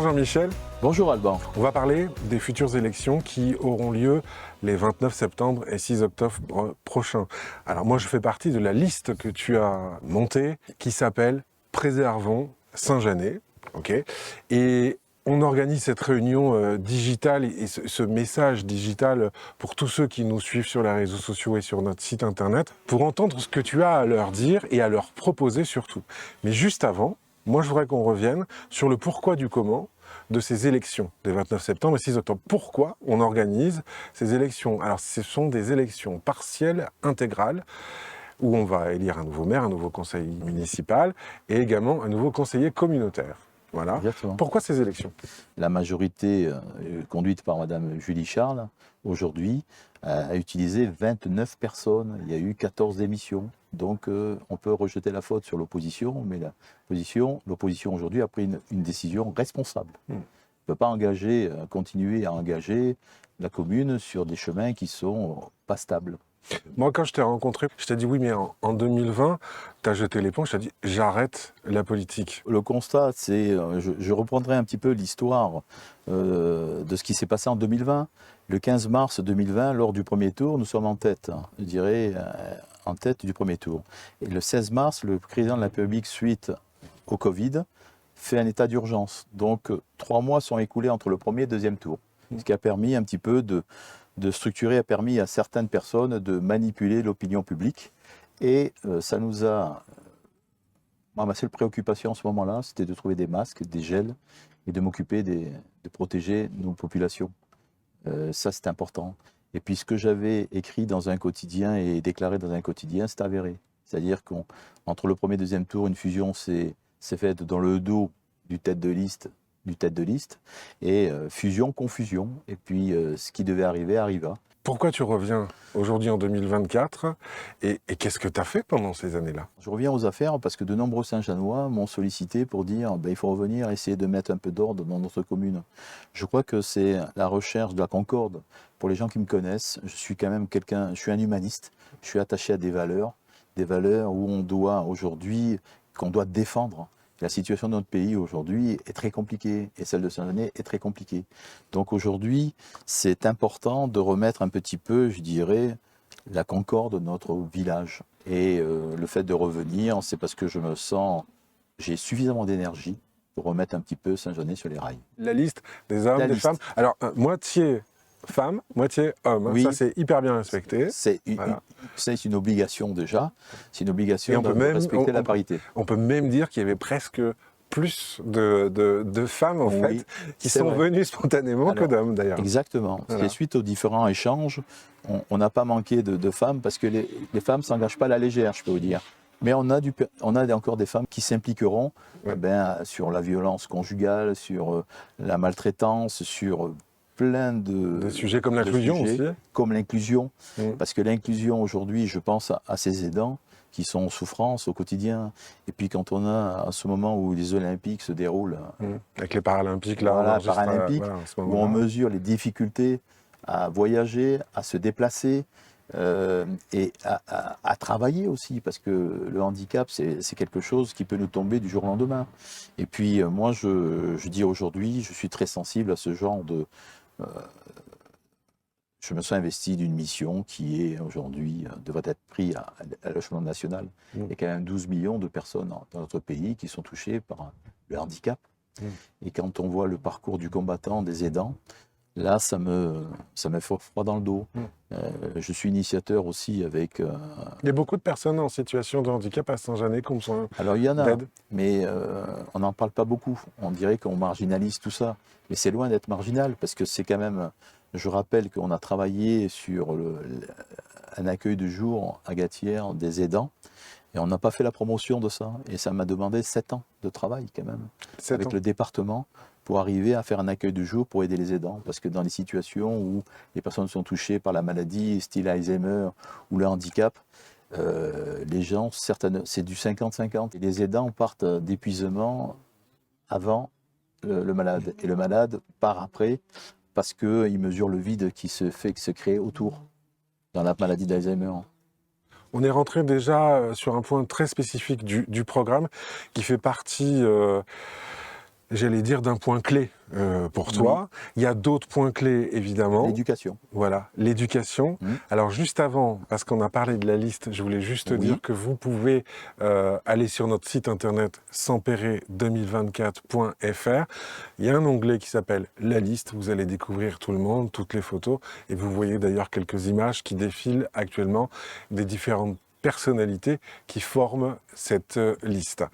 Jean-Michel. Bonjour Alban. On va parler des futures élections qui auront lieu les 29 septembre et 6 octobre prochains. Alors moi je fais partie de la liste que tu as montée qui s'appelle Préservons Saint-Jeannet. Okay, et on organise cette réunion digitale et ce message digital pour tous ceux qui nous suivent sur les réseaux sociaux et sur notre site internet pour entendre ce que tu as à leur dire et à leur proposer surtout. Mais juste avant, moi je voudrais qu'on revienne sur le pourquoi du comment de ces élections des 29 septembre et 6 octobre. Pourquoi on organise ces élections? Alors ce sont des élections partielles, intégrales, où on va élire un nouveau maire, un nouveau conseil municipal et également un nouveau conseiller communautaire. Voilà. Exactement. Pourquoi ces élections? La majorité conduite par Madame Julie Charles, aujourd'hui, a utilisé 29 personnes. Il y a eu 14 démissions. Donc on peut rejeter la faute sur l'opposition, mais l'opposition aujourd'hui a pris une décision responsable. On ne peut pas continuer à engager la commune sur des chemins qui ne sont pas stables. Moi, quand je t'ai rencontré, je t'ai dit oui, mais en 2020, tu as jeté l'éponge, je t'ai dit j'arrête la politique. Le constat, c'est, je reprendrai un petit peu l'histoire de ce qui s'est passé en 2020. Le 15 mars 2020, lors du premier tour, nous sommes en tête, je dirais, en tête du premier tour. Et le 16 mars, le président de la République, suite au Covid, fait un état d'urgence. Donc 3 mois sont écoulés entre le premier et le deuxième tour, ce qui a permis un petit peu de structurer, a permis à certaines personnes de manipuler l'opinion publique. Et ça nous a... Moi, ma seule préoccupation en ce moment-là, c'était de trouver des masques, des gels, et de m'occuper de protéger nos populations. Ça, c'est important. Et puis, ce que j'avais écrit dans un quotidien et déclaré dans un quotidien, c'est avéré. C'est-à-dire qu'entre le premier et le deuxième tour, une fusion s'est faite dans le dos du tête de liste, et fusion, confusion, et puis ce qui devait arriver, arriva. Pourquoi tu reviens aujourd'hui en 2024 et qu'est-ce que tu as fait pendant ces années-là? Je reviens aux affaires parce que de nombreux Saint-Jeannois m'ont sollicité pour dire il faut revenir, essayer de mettre un peu d'ordre dans notre commune. Je crois que c'est la recherche de la concorde. Pour les gens qui me connaissent, je suis quand même je suis un humaniste, je suis attaché à des valeurs où on doit aujourd'hui, qu'on doit défendre. La situation de notre pays aujourd'hui est très compliquée et celle de Saint-Jeannet est très compliquée. Donc aujourd'hui, c'est important de remettre un petit peu, je dirais, la concorde de notre village. Et le fait de revenir, c'est parce que j'ai suffisamment d'énergie pour remettre un petit peu Saint-Jeannet sur les rails. La liste des hommes, des femmes. Alors, moitié femme, moitié homme. Oui. Ça, c'est hyper bien respecté. C'est une obligation déjà. C'est une obligation de respecter la parité. On peut même dire qu'il y avait presque plus de femmes, en fait, qui sont venues spontanément que d'hommes, d'ailleurs. Exactement. Voilà. Et suite aux différents échanges, on n'a pas manqué de femmes, parce que les femmes ne s'engagent pas à la légère, je peux vous dire. Mais on a encore des femmes qui s'impliqueront sur la violence conjugale, sur la maltraitance, sur plein de sujets comme l'inclusion aussi. Comme l'inclusion, parce que l'inclusion aujourd'hui, je pense à ces aidants qui sont en souffrance au quotidien. Et puis quand on a à ce moment où les Olympiques se déroulent, avec les Paralympiques, là, où on mesure les difficultés à voyager, à se déplacer et à travailler aussi, parce que le handicap, c'est quelque chose qui peut nous tomber du jour au lendemain. Et puis moi, je dis aujourd'hui, je suis très sensible à ce genre de... je me suis investi d'une mission qui est aujourd'hui, devrait être prise à l'échelon national. Il y a quand même 12 millions de personnes dans notre pays qui sont touchées par le handicap. Et quand on voit le parcours du combattant, des aidants, là, ça me fait froid dans le dos. Je suis initiateur aussi avec... Il y a beaucoup de personnes en situation de handicap à Saint-Jeannet qui ont besoin d'aide. Alors, il y en a, mais on n'en parle pas beaucoup. On dirait qu'on marginalise tout ça. Mais c'est loin d'être marginal, parce que c'est quand même... Je rappelle qu'on a travaillé sur un accueil de jour à Gatière des aidants, et on n'a pas fait la promotion de ça. Et ça m'a demandé 7 ans de travail, quand même, avec le département, pour arriver à faire un accueil de jour pour aider les aidants. Parce que dans les situations où les personnes sont touchées par la maladie, style Alzheimer ou le handicap, les gens, c'est du 50-50. Et les aidants partent d'épuisement avant le malade. Et le malade part après, parce qu'il mesure le vide qui se crée autour dans la maladie d'Alzheimer. On est rentré déjà sur un point très spécifique du programme qui fait partie j'allais dire, d'un point clé pour toi. Il y a d'autres points clés, évidemment. L'éducation. Voilà, l'éducation. Alors juste avant, parce qu'on a parlé de la liste, je voulais juste te dire que vous pouvez aller sur notre site internet sampere2024.fr. Il y a un onglet qui s'appelle La liste. Vous allez découvrir tout le monde, toutes les photos. Et vous voyez d'ailleurs quelques images qui défilent actuellement des différentes personnalités qui forment cette liste.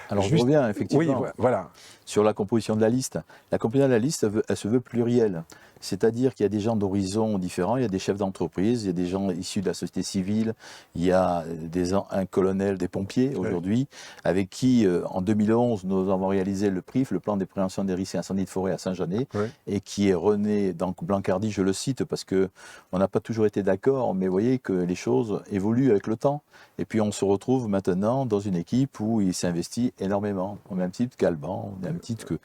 Alors je reviens effectivement voilà. Sur la composition de la liste. La composition de la liste, elle se veut plurielle. C'est-à-dire qu'il y a des gens d'horizons différents, il y a des chefs d'entreprise, il y a des gens issus de la société civile, il y a un colonel des pompiers aujourd'hui, avec qui, en 2011, nous avons réalisé le PRIF, le plan de prévention des risques et incendies de forêt à Saint-Genès, et qui est René Blancardi, je le cite parce qu'on n'a pas toujours été d'accord, mais vous voyez que les choses évoluent avec le temps. Et puis on se retrouve maintenant dans une équipe où il s'investit énormément, au même titre qu'Alban, au même titre que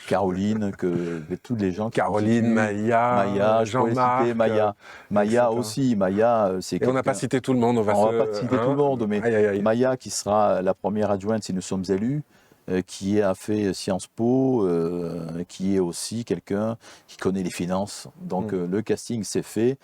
Caroline, que tous les gens qui Maya, Jean-Marc, Maya aussi. Maya, c'est. Et on n'a pas cité tout le monde. On va pas citer tout le monde, mais Maya qui sera la première adjointe si nous sommes élus, qui a fait Sciences Po, qui est aussi quelqu'un qui connaît les finances. Donc le casting s'est fait.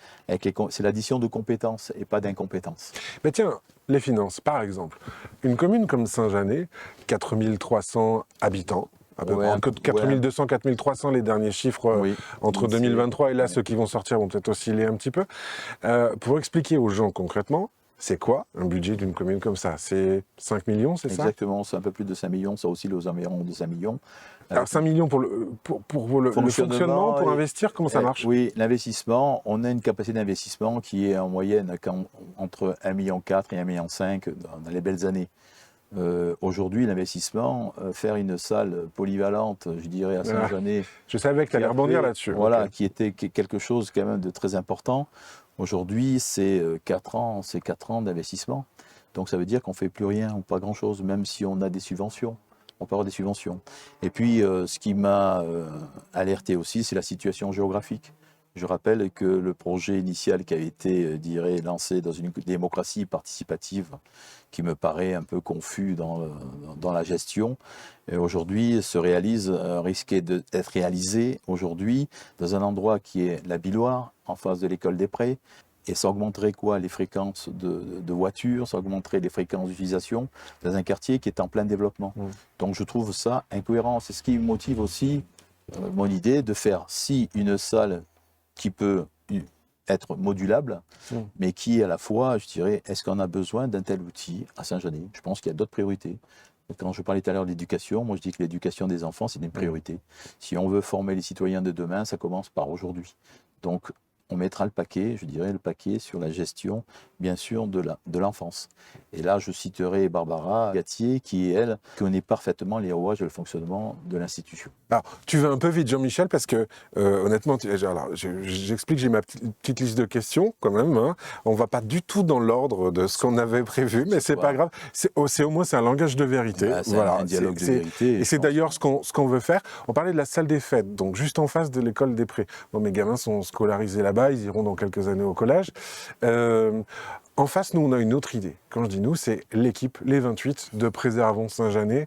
C'est l'addition de compétences et pas d'incompétences. Mais tiens, les finances, par exemple. Une commune comme Saint-Genès, 4300 habitants. Entre 4200 4300 les derniers chiffres entre 2023 et là ceux qui vont sortir vont peut-être osciller un petit peu. Pour expliquer aux gens concrètement, c'est quoi un budget d'une commune comme ça? C'est 5 millions, c'est ça? Exactement, c'est un peu plus de 5 millions, ça oscille aux environs de 5 millions. Alors 5 millions pour le fonctionnement, pour investir, comment ça marche? Oui, l'investissement, on a une capacité d'investissement qui est en moyenne entre 1,4 million et 1,5 million dans les belles années. Aujourd'hui, l'investissement, faire une salle polyvalente, je dirais, à Saint-Genès. Je savais que tu allais rebondir là-dessus. Voilà, qui était quelque chose quand même de très important. Aujourd'hui, c'est 4 ans d'investissement. Donc ça veut dire qu'on ne fait plus rien ou pas grand-chose, même si on a des subventions. On peut avoir des subventions. Et puis, ce qui m'a alerté aussi, c'est la situation géographique. Je rappelle que le projet initial qui a été, lancé dans une démocratie participative, qui me paraît un peu confus dans la gestion, aujourd'hui risquait d'être réalisé aujourd'hui dans un endroit qui est la Billoire, en face de l'école des Prés. Et ça augmenterait les fréquences de voitures, ça augmenterait les fréquences d'utilisation dans un quartier qui est en plein développement. Donc je trouve ça incohérent. C'est ce qui motive aussi mon idée de faire une salle qui peut être modulable, mais qui à la fois, je dirais, est-ce qu'on a besoin d'un tel outil à Saint-Genès? Je pense qu'il y a d'autres priorités. Quand je parlais tout à l'heure de l'éducation, moi je dis que l'éducation des enfants, c'est une priorité. Si on veut former les citoyens de demain, ça commence par aujourd'hui. Donc on mettra le paquet sur la gestion, bien sûr, de l'enfance. Et là, je citerai Barbara Gatier, qui, elle, connaît parfaitement les rouages et le fonctionnement de l'institution. Alors, tu vas un peu vite, Jean-Michel, parce que, honnêtement, j'explique, j'ai ma petite liste de questions, quand même. Hein. On ne va pas du tout dans l'ordre de ce qu'on avait prévu, mais c'est pas grave. Au moins, c'est un langage de vérité. C'est un dialogue de vérité. Et c'est d'ailleurs ce qu'on veut faire. On parlait de la salle des fêtes, donc juste en face de l'école des Prés. Bon, mes gamins sont scolarisés là-bas. Ils iront dans quelques années au collège. En face, nous, on a une autre idée. Quand je dis nous, c'est l'équipe, les 28 de Préservons Saint-Genès.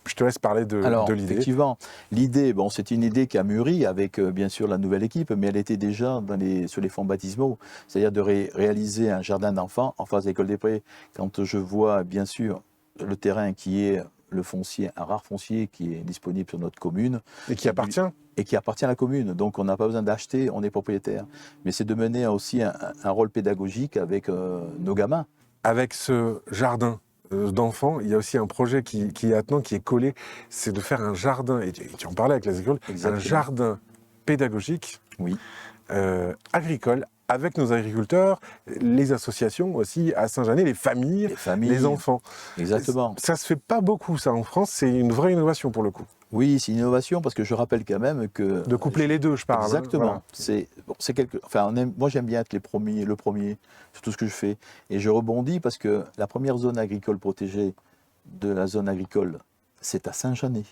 Je te laisse parler de l'idée. Effectivement, l'idée, c'est une idée qui a mûri avec, bien sûr, la nouvelle équipe, mais elle était déjà sur les fonds baptismaux, c'est-à-dire de réaliser un jardin d'enfants en face de l'école des Prés. Quand je vois, bien sûr, le terrain qui est le foncier, un rare foncier qui est disponible sur notre commune. Et qui appartient à la commune. Donc on n'a pas besoin d'acheter, on est propriétaire. Mais c'est de mener aussi un rôle pédagogique avec nos gamins. Avec ce jardin d'enfants, il y a aussi un projet qui est collé, c'est de faire un jardin, et tu en parlais avec les écoles, un jardin pédagogique, agricole, avec nos agriculteurs, les associations aussi à Saint-Genès, les familles, les enfants. Exactement. Ça se fait pas beaucoup, ça, en France. C'est une vraie innovation, pour le coup. Oui, c'est une innovation, parce que je rappelle quand même que... De coupler les deux, je parle. Exactement. Voilà. Moi, j'aime bien être le premier sur tout ce que je fais. Et je rebondis parce que la première zone agricole protégée de la zone agricole, c'est à Saint-Genès.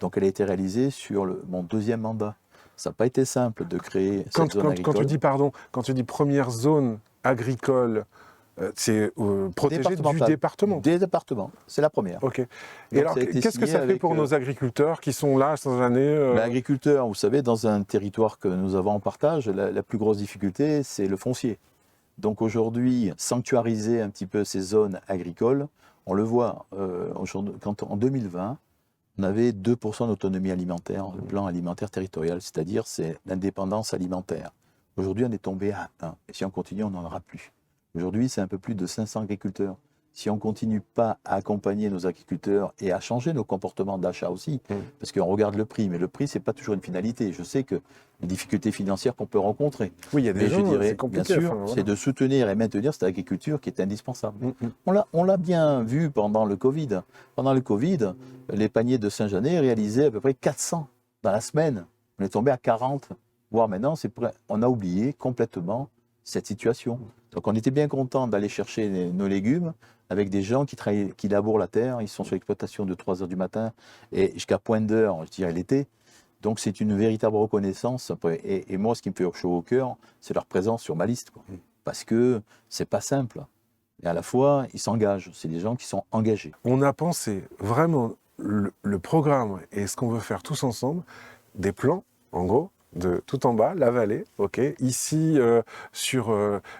Donc, elle a été réalisée sur mon deuxième mandat. Ça n'a pas été simple de créer cette zone agricole. Quand tu dis première zone agricole C'est protégé du département. Des départements, c'est la première. Ok. Et Donc, alors, ça a été qu'est-ce que signé ça fait pour nos agriculteurs qui sont là sans année L'agriculteur, vous savez, dans un territoire que nous avons en partage, la plus grosse difficulté, c'est le foncier. Donc aujourd'hui, sanctuariser un petit peu ces zones agricoles, on le voit, quand en 2020, on avait 2% d'autonomie alimentaire, le plan alimentaire territorial, c'est-à-dire c'est l'indépendance alimentaire. Aujourd'hui, on est tombé à 1, et si on continue, on n'en aura plus. Aujourd'hui, c'est un peu plus de 500 agriculteurs. Si on ne continue pas à accompagner nos agriculteurs et à changer nos comportements d'achat aussi, parce qu'on regarde le prix, mais le prix, ce n'est pas toujours une finalité. Je sais que les difficultés financières qu'on peut rencontrer, oui, il y a des mais gens, je dirais, c'est compliqué, bien sûr, c'est de soutenir et maintenir cette agriculture qui est indispensable. On l'a bien vu pendant le Covid. Pendant le Covid, les paniers de Saint-Jeannet réalisaient à peu près 400 dans la semaine. On est tombé à 40, voire maintenant, on a oublié complètement cette situation. Donc on était bien content d'aller chercher nos légumes avec des gens qui labourent la terre. Ils sont sur l'exploitation de 3 heures du matin et jusqu'à point d'heure, je dirais l'été. Donc c'est une véritable reconnaissance. Et moi, ce qui me fait chaud au cœur, c'est leur présence sur ma liste. Quoi. Parce que c'est pas simple. Et à la fois, ils s'engagent. C'est des gens qui sont engagés. On a pensé vraiment le programme et ce qu'on veut faire tous ensemble, des plans, en gros, de tout en bas, la vallée, ok. Ici, sur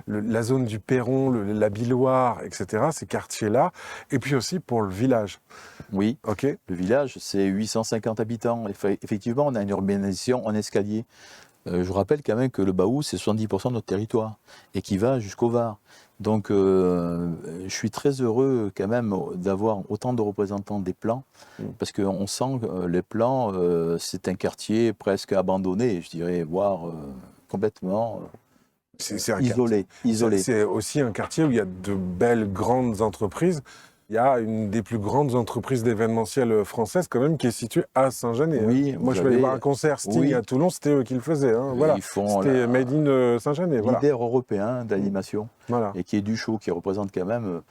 la zone du Perron, la Billoire, etc., ces quartiers-là, et puis aussi pour le village. Oui, ok. Le village, c'est 850 habitants. Effectivement, on a une urbanisation en escalier. Je vous rappelle quand même que le Baou, c'est 70% de notre territoire et qui va jusqu'au Var. Donc, je suis très heureux quand même d'avoir autant de représentants des plans parce qu'on sent que les plans, c'est un quartier presque abandonné, je dirais, voire complètement isolé. C'est aussi un quartier où il y a de belles grandes entreprises. Il y a une des plus grandes entreprises d'événementiel françaises quand même qui est située à Saint-Jeannet. Oui, moi je vais aller voir un concert Sting à Toulon, c'était eux qui le faisaient. Voilà. C'était Made in Saint-Jeannet. Leader européen d'animation voilà. Et qui est du show, qui représente quand même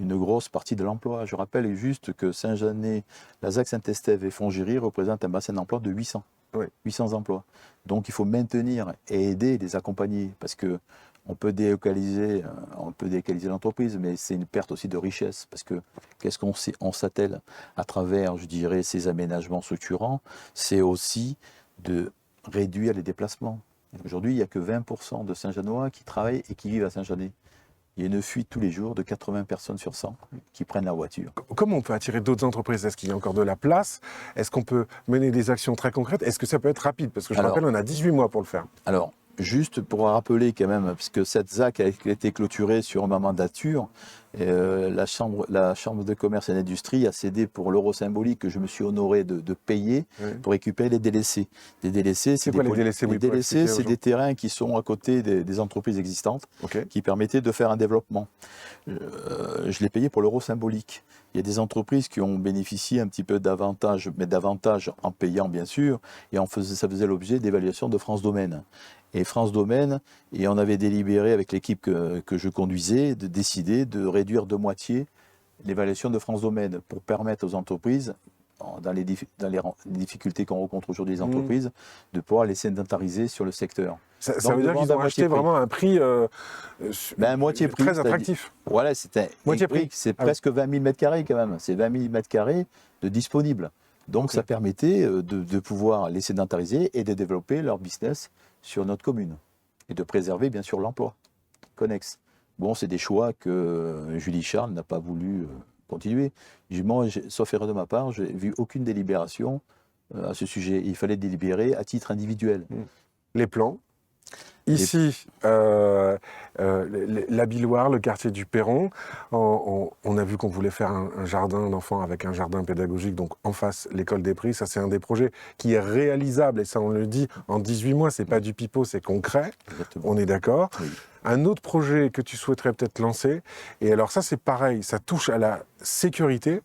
une grosse partie de l'emploi. Je rappelle juste que Saint-Jeannet, Lazac, Saint-Estève et Fongiry représentent un bassin d'emploi de 800. 800 emplois. Donc il faut maintenir et aider, les accompagner, parce que on peut délocaliser l'entreprise, mais c'est une perte aussi de richesse, parce que qu'est-ce qu'on s'attelle à travers, je dirais, ces aménagements structurants, c'est aussi de réduire les déplacements. Aujourd'hui, il n'y a que 20% de Saint-Jeannois qui travaillent et qui vivent à Saint-Jeannet. Il y a une fuite tous les jours de 80 personnes sur 100 qui prennent la voiture. Comment on peut attirer d'autres entreprises? Est-ce qu'il y a encore de la place? Est-ce qu'on peut mener des actions très concrètes? Est-ce que ça peut être rapide? Parce que je rappelle, on a 18 mois pour le faire. Alors, juste pour rappeler quand même, puisque cette ZAC a été clôturée sur ma mandature, la chambre de commerce et d'industrie a cédé pour l'euro symbolique que je me suis honoré de payer pour récupérer les délaissés. Les délaissés, c'est quoi les délaissés? Les délaissés, c'est des terrains qui sont à côté des entreprises existantes qui permettaient de faire un développement. Je l'ai payé pour l'euro symbolique. Il y a des entreprises qui ont bénéficié un petit peu d'avantages, mais davantage en payant bien sûr, et ça faisait l'objet d'évaluation de France Domaine. Et France Domaine, et on avait délibéré avec l'équipe que je conduisais, de décider de réduire de moitié l'évaluation de France Domaine pour permettre aux entreprises, dans les difficultés qu'on rencontre aujourd'hui les entreprises, de pouvoir les sédentariser sur le secteur. Ça veut dire qu'ils ont acheté vraiment un prix moitié prix, très attractif. Voilà, c'était moitié prix. C'est presque 20 000 m² quand même. C'est 20 000 m² de disponibles. Donc ça permettait de pouvoir les sédentariser et de développer leur business sur notre commune. Et de préserver bien sûr l'emploi connexe. Bon, c'est des choix que Julie Charles n'a pas voulu continuer. Moi, sauf erreur de ma part, je n'ai vu aucune délibération à ce sujet. Il fallait délibérer à titre individuel. Les plans. Ici, la Billoire, le quartier du Perron, on a vu qu'on voulait faire un jardin d'enfants avec un jardin pédagogique, donc en face, l'école des prix. Ça, c'est un des projets qui est réalisable, et ça, on le dit, en 18 mois, c'est pas du pipeau, c'est concret. Exactement. On est d'accord. Oui. Un autre projet que tu souhaiterais peut-être lancer, et alors ça, c'est pareil, ça touche à la sécurité.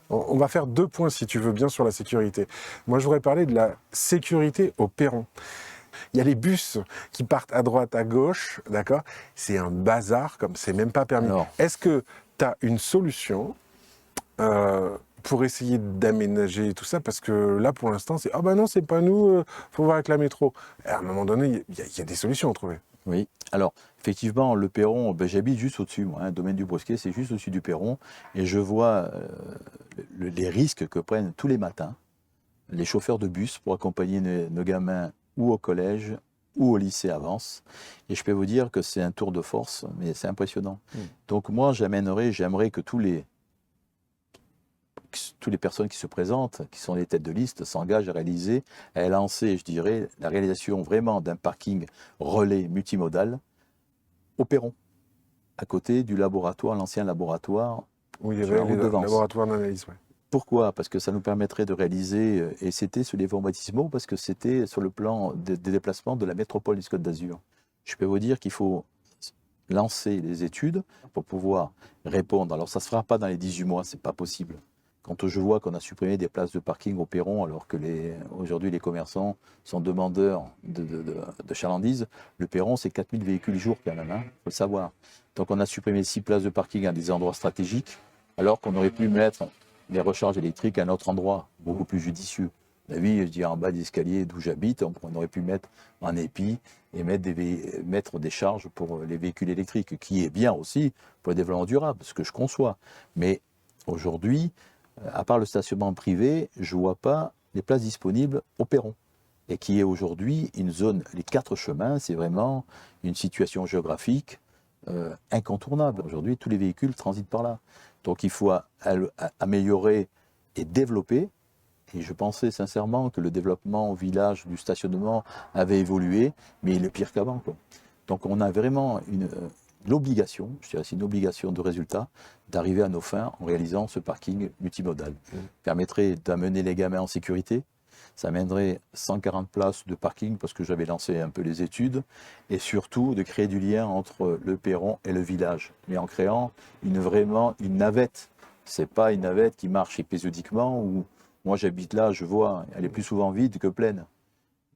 On va faire 2 points, si tu veux bien, sur la sécurité. Moi, je voudrais parler de la sécurité au Perron. Il y a les bus qui partent à droite, à gauche, d'accord? C'est un bazar, comme c'est même pas permis. Est-ce que tu as une solution pour essayer d'aménager tout ça? Parce que là, pour l'instant, c'est « Ah ben non, c'est pas nous, faut voir avec la métro ». À un moment donné, il y a des solutions à trouver. Oui, alors effectivement, le perron, ben, j'habite juste au-dessus, moi, hein, domaine du Brusquet, c'est juste au-dessus du perron, et je vois les risques que prennent tous les matins les chauffeurs de bus pour accompagner nos gamins ou au collège ou au lycée Avance. Et je peux vous dire que c'est un tour de force, mais c'est impressionnant. Donc moi, j'aimerais que toutes les personnes qui se présentent, qui sont les têtes de liste, s'engagent à lancer, je dirais, la réalisation vraiment d'un parking relais multimodal au perron, à côté du laboratoire, l'ancien laboratoire Où il y sur la avait les route de Vence. laboratoires d'analyse. Ouais. Pourquoi? Parce que ça nous permettrait de réaliser, et c'était sur les voies baptismaux, parce que c'était sur le plan des déplacements de la métropole du Côte d'Azur. Je peux vous dire qu'il faut lancer les études pour pouvoir répondre. Alors ça ne se fera pas dans les 18 mois, c'est pas possible. Quand je vois qu'on a supprimé des places de parking au perron, alors que aujourd'hui les commerçants sont demandeurs de chalandise, le perron c'est 4000 véhicules jour quand même, il faut le savoir. Donc on a supprimé 6 places de parking à des endroits stratégiques, alors qu'on aurait pu mettre les recharges électriques à un autre endroit, beaucoup plus judicieux. La vie, je dis en bas d'escalier d'où j'habite, on aurait pu mettre un épi et mettre des charges pour les véhicules électriques, qui est bien aussi pour le développement durable, ce que je conçois. Mais aujourd'hui, à part le stationnement privé, je ne vois pas les places disponibles au perron. Et qui est aujourd'hui une zone, les 4 chemins, c'est vraiment une situation géographique incontournable. Aujourd'hui, tous les véhicules transitent par là. Donc il faut améliorer et développer. Et je pensais sincèrement que le développement au village du stationnement avait évolué, mais il est pire qu'avant, quoi. Donc on a vraiment l'obligation, je dirais c'est une obligation de résultat, d'arriver à nos fins en réalisant ce parking multimodal. Permettrait d'amener les gamins en sécurité. Ça amènerait 140 places de parking parce que j'avais lancé un peu les études, et surtout de créer du lien entre le perron et le village, mais en créant vraiment une navette. C'est pas une navette qui marche épisodiquement, où moi j'habite là, je vois, elle est plus souvent vide que pleine.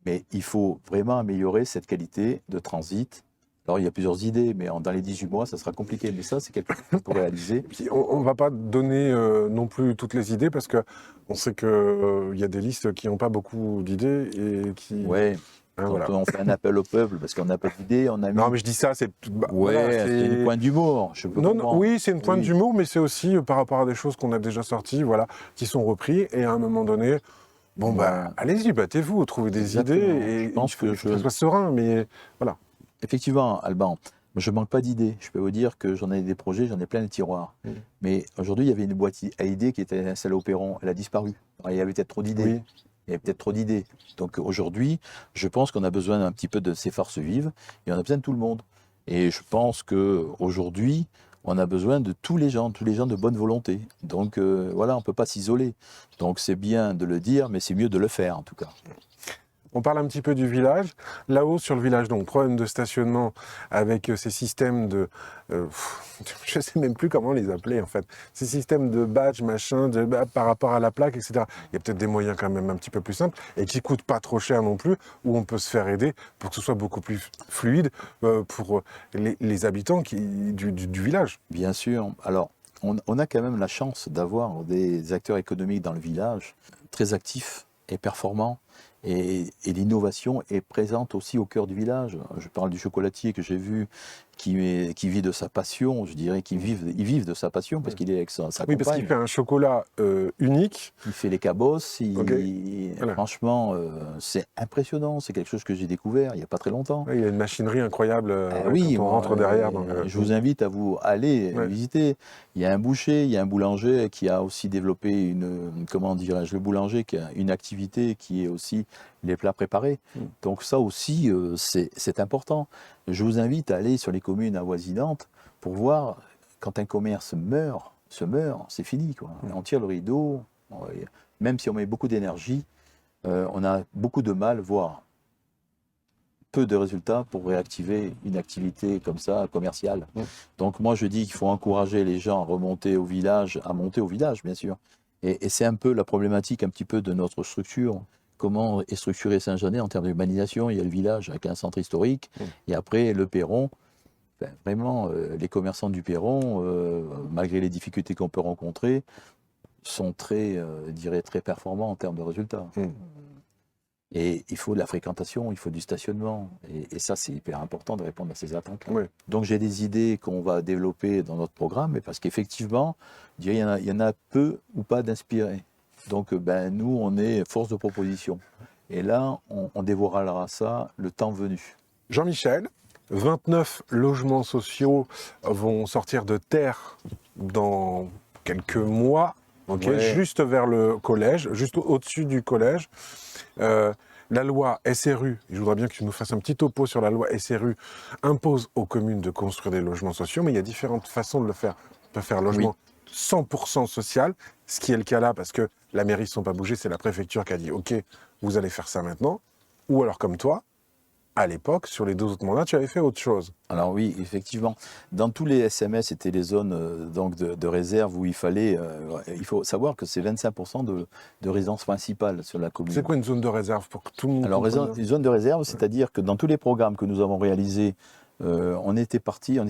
Mais il faut vraiment améliorer cette qualité de transit. Alors il y a plusieurs idées, mais dans les 18 mois, ça sera compliqué. Mais ça, c'est quelque chose pour réaliser. Puis on ne va pas donner non plus toutes les idées parce qu'on sait qu'il y a des listes qui n'ont pas beaucoup d'idées et qui. Ouais. Hein, Quand voilà. on fait un appel au peuple, parce qu'on n'a pas d'idée, on a mis... Non, mais je dis ça, c'est. Ouais, voilà, c'est une pointe d'humour, je peux comprendre. Oui, c'est une pointe d'humour, mais c'est aussi par rapport à des choses qu'on a déjà sorties, voilà, qui sont repris. Et à un moment donné, bon, allez-y, battez-vous, trouvez des idées. Et je pense que ça soit serein, mais voilà. Effectivement, Alban, je ne manque pas d'idées. Je peux vous dire que j'en ai des projets, j'en ai plein de tiroirs. Mais aujourd'hui, il y avait une boîte à idées qui était installée au perron. Elle a disparu. Alors, il y avait peut-être trop d'idées. Oui. Il y avait peut-être trop d'idées. Donc aujourd'hui, je pense qu'on a besoin un petit peu de ces forces vives et on a besoin de tout le monde. Et je pense qu'aujourd'hui, on a besoin de tous les gens de bonne volonté. Donc voilà, on ne peut pas s'isoler. Donc c'est bien de le dire, mais c'est mieux de le faire en tout cas. On parle un petit peu du village. Là-haut, sur le village, donc, problème de stationnement avec ces systèmes de... je ne sais même plus comment les appeler, en fait. Ces systèmes de badge, machin, par rapport à la plaque, etc. Il y a peut-être des moyens quand même un petit peu plus simples et qui ne coûtent pas trop cher non plus, où on peut se faire aider pour que ce soit beaucoup plus fluide pour les habitants du village. Bien sûr. Alors, on a quand même la chance d'avoir des acteurs économiques dans le village, très actifs et performants. Et l'innovation est présente aussi au cœur du village. Je parle du chocolatier que j'ai vu, qui vit de sa passion, je dirais qu'ils vivent de sa passion, parce qu'il est avec sa compagne. Oui, parce qu'il fait un chocolat unique. Il fait les cabosses, Voilà. Franchement, c'est impressionnant, c'est quelque chose que j'ai découvert il n'y a pas très longtemps. Oui, il y a une machinerie incroyable oui, quand on rentre derrière. Je vous invite à aller visiter. Il y a un boucher, il y a un boulanger qui a aussi développé le boulanger qui a une activité qui est aussi les plats préparés. Donc ça aussi, c'est important. Je vous invite à aller sur les communes avoisinantes pour voir quand un commerce se meurt, c'est fini, quoi. On tire le rideau, même si on met beaucoup d'énergie, on a beaucoup de mal, voire peu de résultats pour réactiver une activité comme ça, commerciale. Donc moi je dis qu'il faut encourager les gens à monter au village, bien sûr. Et c'est un peu la problématique un petit peu de notre structure. Comment est structuré Saint-Jeannet en termes d'urbanisation? Il y a le village avec un centre historique, et après le perron. Enfin, vraiment, les commerçants du perron, malgré les difficultés qu'on peut rencontrer, sont très performants en termes de résultats. Et il faut de la fréquentation, il faut du stationnement. Et ça, c'est hyper important de répondre à ces attentes-là. Oui. Donc j'ai des idées qu'on va développer dans notre programme, mais parce qu'effectivement, il y en a peu ou pas d'inspirés. Donc nous, on est force de proposition. Et là, on dévoilera ça le temps venu. Jean-Michel, 29 logements sociaux vont sortir de terre dans quelques mois, Ouais. juste vers le collège, juste au-dessus du collège. La loi SRU, je voudrais bien que tu nous fasses un petit topo sur la loi SRU, impose aux communes de construire des logements sociaux, mais il y a différentes façons de le faire. On peut faire logement 100% social, ce qui est le cas là, parce que la mairie ne sont pas bougés, c'est la préfecture qui a dit « Ok, vous allez faire ça maintenant ». Ou alors comme toi, à l'époque, sur les 2 autres mandats, tu avais fait autre chose. Alors oui, effectivement. Dans tous les SMS, c'était les zones donc de réserve où il faut savoir que c'est 25% de résidence principale sur la commune. C'est quoi une zone de réserve pour que tout le monde comprenne bien ? Une zone de réserve, c'est-à-dire que dans tous les programmes que nous avons réalisés, on était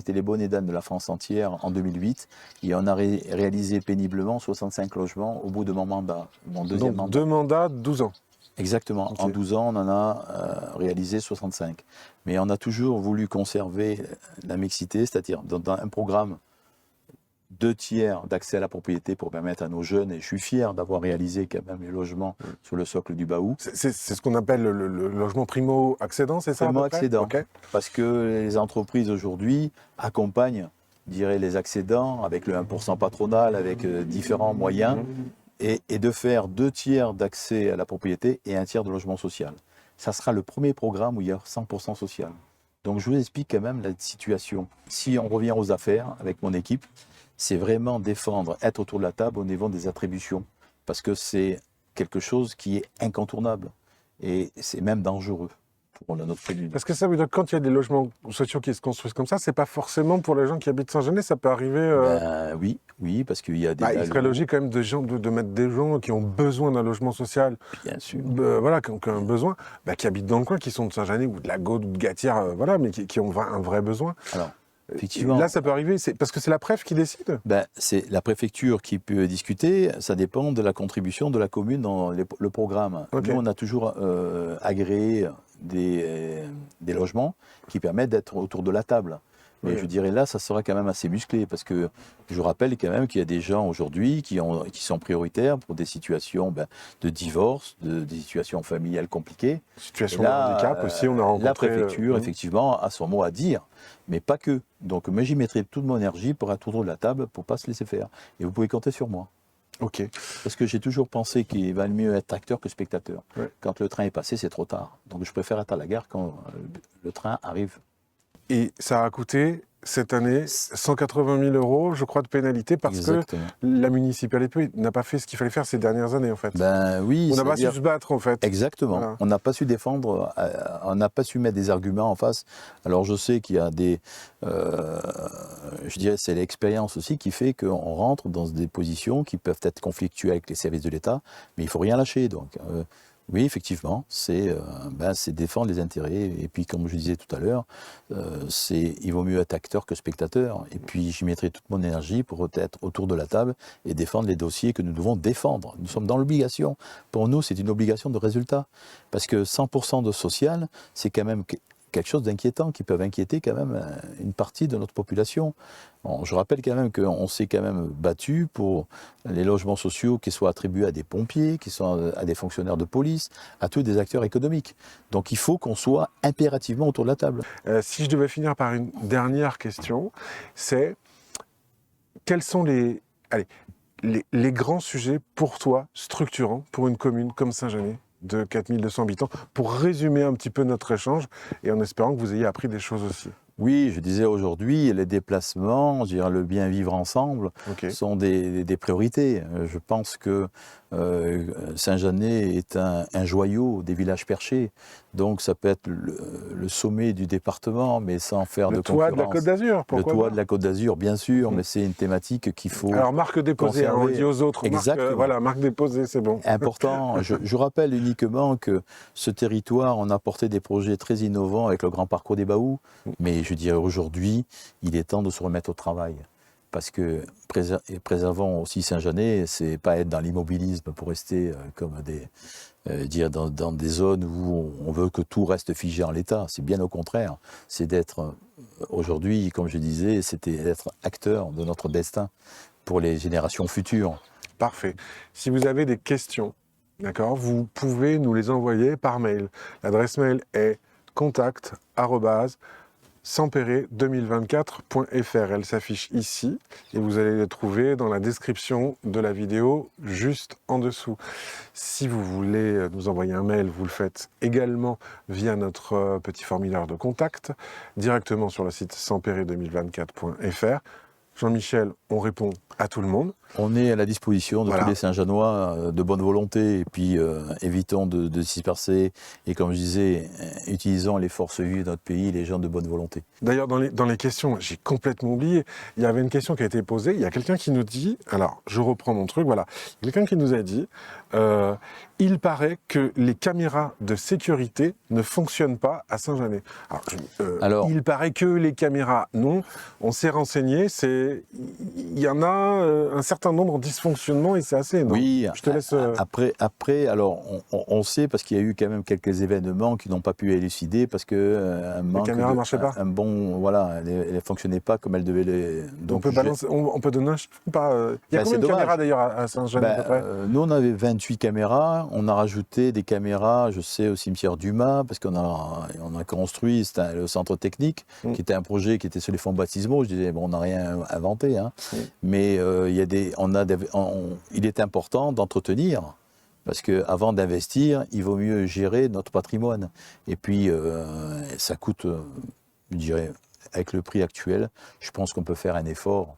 les bonnets d'âne de la France entière en 2008 et on a réalisé péniblement 65 logements au bout de mon mandat, mon deuxième Donc mandat. 2 mandats, 12 ans. Exactement. Ok. En 12 ans, on en a réalisé 65. Mais on a toujours voulu conserver la mixité, c'est-à-dire dans un programme 2/3 d'accès à la propriété pour permettre à nos jeunes, et je suis fier d'avoir réalisé quand même les logements sur le socle du Baou. C'est ce qu'on appelle le logement primo-accédant, c'est ça à peu près ? Primo-accédant. Ok. Parce que les entreprises aujourd'hui accompagnent, je dirais, les accédants avec le 1% patronal, avec différents moyens. Et de faire 2/3 d'accès à la propriété et 1/3 de logement social. Ça sera le premier programme où il y a 100% social. Donc je vous explique quand même la situation. Si on revient aux affaires avec mon équipe, c'est vraiment défendre, être autour de la table au niveau des attributions. Parce que c'est quelque chose qui est incontournable. Et c'est même dangereux pour notre commune. Parce que ça veut dire que quand il y a des logements sociaux qui se construisent comme ça, c'est pas forcément pour les gens qui habitent Saint-Genès, ça peut arriver... Oui, parce qu'il y a des... il serait logique quand même de mettre des gens qui ont besoin d'un logement social, Bien sûr. voilà, qui ont un besoin, qui habitent dans le coin, qui sont de Saint-Genès ou de la Gaude ou de Gatière, voilà, mais qui ont un vrai besoin. Alors, effectivement. Là, ça peut arriver, parce que c'est la préf qui décide. C'est la préfecture qui peut discuter, ça dépend de la contribution de la commune dans le programme. Okay. Nous, on a toujours agréé des logements qui permettent d'être autour de la table. Mais je dirais là, ça sera quand même assez musclé, parce que je rappelle quand même qu'il y a des gens aujourd'hui qui sont prioritaires pour des situations de divorce, des situations familiales compliquées. Situation de handicap aussi, on a rencontré... La préfecture, effectivement, a son mot à dire, mais pas que. Donc moi, j'y mettrai toute mon énergie pour être autour de la table, pour ne pas se laisser faire. Et vous pouvez compter sur moi. Ok. Parce que j'ai toujours pensé qu'il valait mieux être acteur que spectateur. Ouais. Quand le train est passé, c'est trop tard. Donc je préfère être à la gare quand le train arrive. Et ça a coûté, cette année, 180 000 € je crois, de pénalité, parce Exactement. que la municipalité n'a pas fait ce qu'il fallait faire ces dernières années, en fait. Oui. On n'a pas su se battre, en fait. Exactement. Voilà. On n'a pas su défendre, on n'a pas su mettre des arguments en face. Alors je sais qu'il y a des... je dirais c'est l'expérience aussi qui fait qu'on rentre dans des positions qui peuvent être conflictuelles avec les services de l'État, mais il ne faut rien lâcher. Donc, oui, effectivement, c'est défendre les intérêts. Et puis, comme je disais tout à l'heure, il vaut mieux être acteur que spectateur. Et puis, j'y mettrai toute mon énergie pour être autour de la table et défendre les dossiers que nous devons défendre. Nous sommes dans l'obligation. Pour nous, c'est une obligation de résultat. Parce que 100% de social, c'est quand même quelque chose d'inquiétant, qui peut inquiéter quand même une partie de notre population. Bon, je rappelle quand même qu'on s'est quand même battu pour les logements sociaux qui soient attribués à des pompiers, qui soient à des fonctionnaires de police, à tous des acteurs économiques. Donc il faut qu'on soit impérativement autour de la table. Si je devais finir par une dernière question, c'est quels sont les grands sujets pour toi, structurants, pour une commune comme Saint-Genès de 4200 habitants, pour résumer un petit peu notre échange et en espérant que vous ayez appris des choses aussi. Oui, je disais aujourd'hui, les déplacements, je dirais le bien vivre ensemble, sont des priorités. Je pense que Saint-Genès est un joyau des villages perchés. Donc ça peut être le sommet du département, mais sans faire de concurrence. Le toit de la Côte d'Azur, pourquoi Le toit de la Côte d'Azur, bien sûr, mais c'est une thématique qu'il faut... Alors marque déposée, on dit aux autres. Exactement. Marque déposée, c'est bon. Important. Je rappelle uniquement que ce territoire, on a porté des projets très innovants avec le grand parcours des Baous, mais je dirais aujourd'hui, il est temps de se remettre au travail. parce que préservons aussi Saint-Jeannet, c'est pas être dans l'immobilisme pour rester comme dans des zones où on veut que tout reste figé en l'état. C'est bien au contraire. C'est d'être, aujourd'hui, comme je disais, c'était d'être acteur de notre destin pour les générations futures. Parfait. Si vous avez des questions, d'accord, vous pouvez nous les envoyer par mail. L'adresse mail est contact@sampere2024.fr. Elle s'affiche ici et vous allez les trouver dans la description de la vidéo juste en dessous. Si vous voulez nous envoyer un mail, vous le faites également via notre petit formulaire de contact, directement sur le site sampere2024.fr. Jean-Michel, on répond à tout le monde. On est à la disposition de tous les Saint-Jeannois de bonne volonté et puis évitons de disperser et comme je disais, utilisons les forces vives de notre pays, les gens de bonne volonté. D'ailleurs, dans les questions, j'ai complètement oublié, il y avait une question qui a été posée, il y a quelqu'un qui nous dit, alors je reprends mon truc, voilà, il y a quelqu'un qui nous a dit, il paraît que les caméras de sécurité ne fonctionnent pas à Saint-Jeannet. Alors, il paraît que les caméras, non, on s'est renseigné, il y en a un certain nombre de dysfonctionnements et c'est assez énorme. Oui, je te laisse... Après, alors on sait parce qu'il y a eu quand même quelques événements qui n'ont pas pu élucider parce que les caméras ne marchaient pas. Voilà, elles ne fonctionnaient pas comme elles devaient les. Donc on peut donner un chiffre ou pas il y a combien de caméras d'ailleurs à Saint-Jeannet à peu près nous on avait 28 caméras, on a rajouté des caméras, je sais, au cimetière d'Humas parce qu'on a construit le centre technique qui était un projet qui était sur les fonds baptismaux. Je disais bon, on n'a rien inventé, hein. Mais il est important d'entretenir. Parce qu'avant d'investir, il vaut mieux gérer notre patrimoine. Et puis, ça coûte, je dirais, avec le prix actuel, je pense qu'on peut faire un effort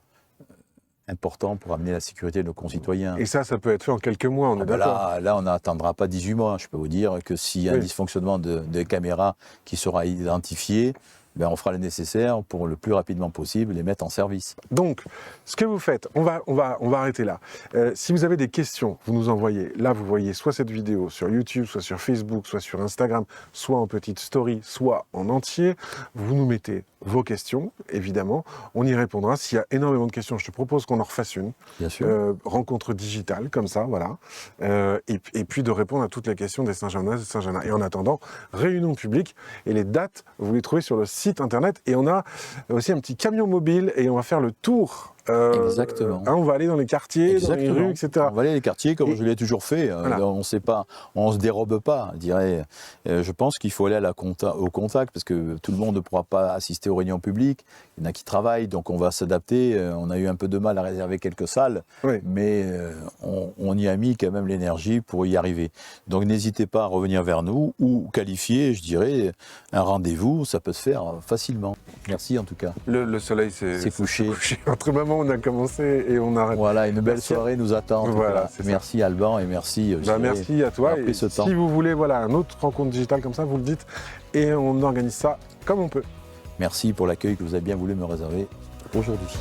important pour amener la sécurité de nos concitoyens. Et ça peut être fait en quelques mois, on est d'accord. Là, on n'attendra pas 18 mois. Je peux vous dire que s'il y a un dysfonctionnement de caméras qui sera identifié, on fera le nécessaire pour le plus rapidement possible les mettre en service. Donc, ce que vous faites, on va arrêter là. Si vous avez des questions, vous nous envoyez. Là, vous voyez soit cette vidéo sur YouTube, soit sur Facebook, soit sur Instagram, soit en petite story, soit en entier. Vous nous mettez vos questions, évidemment. On y répondra. S'il y a énormément de questions, je te propose qu'on en refasse une. Bien sûr. Rencontre digitale, comme ça, voilà. Et puis de répondre à toutes les questions des Saint-Jeannoises et Saint-Jeannois. Et en attendant, réunion publique. Et les dates, vous les trouvez sur le site internet. Et on a aussi un petit camion mobile et on va faire le tour. Exactement. On va aller dans les quartiers, dans les rues, etc. On va aller dans les quartiers comme je l'ai toujours fait. Voilà. On sait pas, on se dérobe pas, je dirais. Je pense qu'il faut aller au contact parce que tout le monde ne pourra pas assister aux réunions publiques. Il y en a qui travaillent, donc on va s'adapter. On a eu un peu de mal à réserver quelques salles, mais on y a mis quand même l'énergie pour y arriver. Donc n'hésitez pas à revenir vers nous ou qualifier, je dirais, un rendez-vous. Ça peut se faire facilement. Merci en tout cas. Le soleil s'est couché. Entre moment on a commencé et on arrête. Voilà, une belle soirée nous attend. Voilà, merci Alban et merci. Merci à toi. Et si vous voulez une autre rencontre digitale comme ça, vous le dites et on organise ça comme on peut. Merci pour l'accueil que vous avez bien voulu me réserver aujourd'hui.